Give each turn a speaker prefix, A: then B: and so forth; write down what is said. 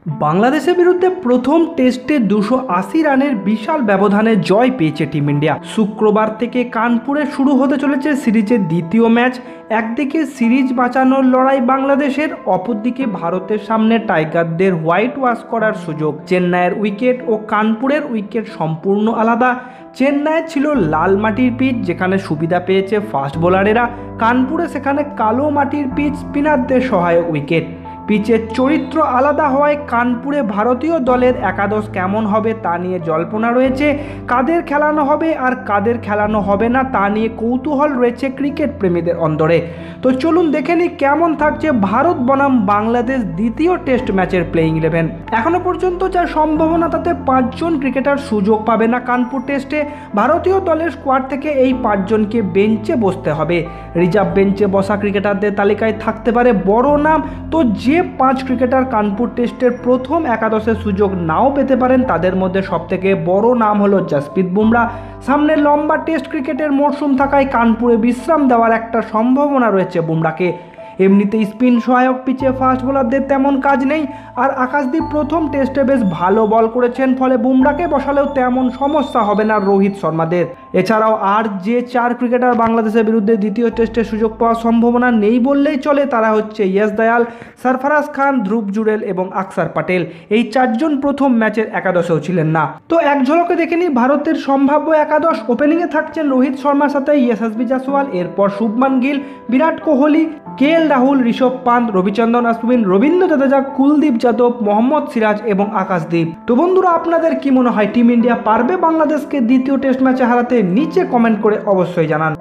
A: বাংলাদেশের বিরুদ্ধে প্রথম টেস্টে 280 রানের বিশাল ব্যবধানে জয় পেয়েছে টিম ইন্ডিয়া। শুক্রবার থেকে কানপুরে শুরু হতে চলেছে সিরিজের দ্বিতীয় ম্যাচ। একদিকে সিরিজ বাঁচানোর লড়াই বাংলাদেশের, অপরদিকে ভারতের সামনে টাইগারদের হোয়াইট ওয়াশ করার সুযোগ। চেন্নাইয়ের উইকেট ও কানপুরের উইকেট সম্পূর্ণ আলাদা। চেন্নাইয়ে ছিল লাল মাটির পিচ, যেখানে সুবিধা পেয়েছে ফাস্ট বোলারেরা। কানপুরে সেখানে কালো মাটির পিচ, স্পিনারদের সহায়ক উইকেট। পিচের চরিত্র আলাদা হওয়ায় কানপুরে ভারতীয় দলের একাদশ কেমন হবে তা নিয়ে জল্পনা রয়েছে। কাদের খেলানো হবে আর কাদের খেলানো হবে না তা নিয়ে কৌতূহল রয়েছে ক্রিকেট প্রেমীদের অন্তরে। তো চলুন দেখে নিই কেমন থাকছে ভারত বনাম বাংলাদেশ দ্বিতীয় টেস্ট ম্যাচের প্লেইং 11। এখনও পর্যন্ত যা সম্ভাবনা তাতে 5 জন ক্রিকেটার সুযোগ পাবে না কানপুর টেস্টে। ভারতীয় দলের স্কোয়াড থেকে এই 5 জনকে বেঞ্চে বসতে হবে। রিজার্ভ বেঞ্চে বসা ক্রিকেটারদের তালিকায় থাকতে পারে বড় নাম। তো যে 5 ক্রিকেটার কানপুর টেস্টের প্রথম একাদশের সুযোগ নাও পেতে পারেন, তাদের মধ্যে সবথেকে বড় নাম হলো জসপ্রীত বুমরা। সামনে লম্বা টেস্ট ক্রিকেটের মরশুম থাকায় কানপুরে বিশ্রাম দেওয়ার একটা সম্ভাবনা রয়েছে বুমরাকে। এমনিতেই স্পিন সহায়ক পিচে ফাস্ট বোলারদের তেমন কাজ নেই। আর আকাশদীপ প্রথম টেস্টে বেশ ভালো বল করেছেন, ফলে বুমরাকে বসালেও তেমন সমস্যা হবে না রোহিত শর্মাদের। এছাড়াও আর যে 4 ক্রিকেটার বাংলাদেশের বিরুদ্ধে দ্বিতীয় টেস্টে সুযোগ পাওয়ার সম্ভাবনা নেই বললেই চলে, তারা হচ্ছে ইয়েস দয়াল, সরফরাজ খান, ধ্রুব জুরেল এবং আকসার প্যাটেল। এই 4 জন প্রথম ম্যাচের একাদশেও ছিলেন না। তো এক ঝলকে দেখে নিই ভারতের সম্ভাব্য একাদশ। ওপেনিংয়ে থাকছেন রোহিত শর্মার সাথে ইয়শস্বী জয়সওয়াল, এরপর শুভমান গিল, বিরাট কোহলি, কেএল রাহুল, ঋষভ পান্ত, রবিচন্দ্রন অশ্বিন, রবীন্দ্র জাদেজা, কুলদীপ যাদব, মোহাম্মদ সিরাজ এবং আকাশদীপ। তো বন্ধুরা, আপনাদের কি মনে হয় টিম ইন্ডিয়া পারবে বাংলাদেশকে দ্বিতীয় টেস্ট ম্যাচে হারাতে? নিচে কমেন্ট করে অবশ্যই জানান।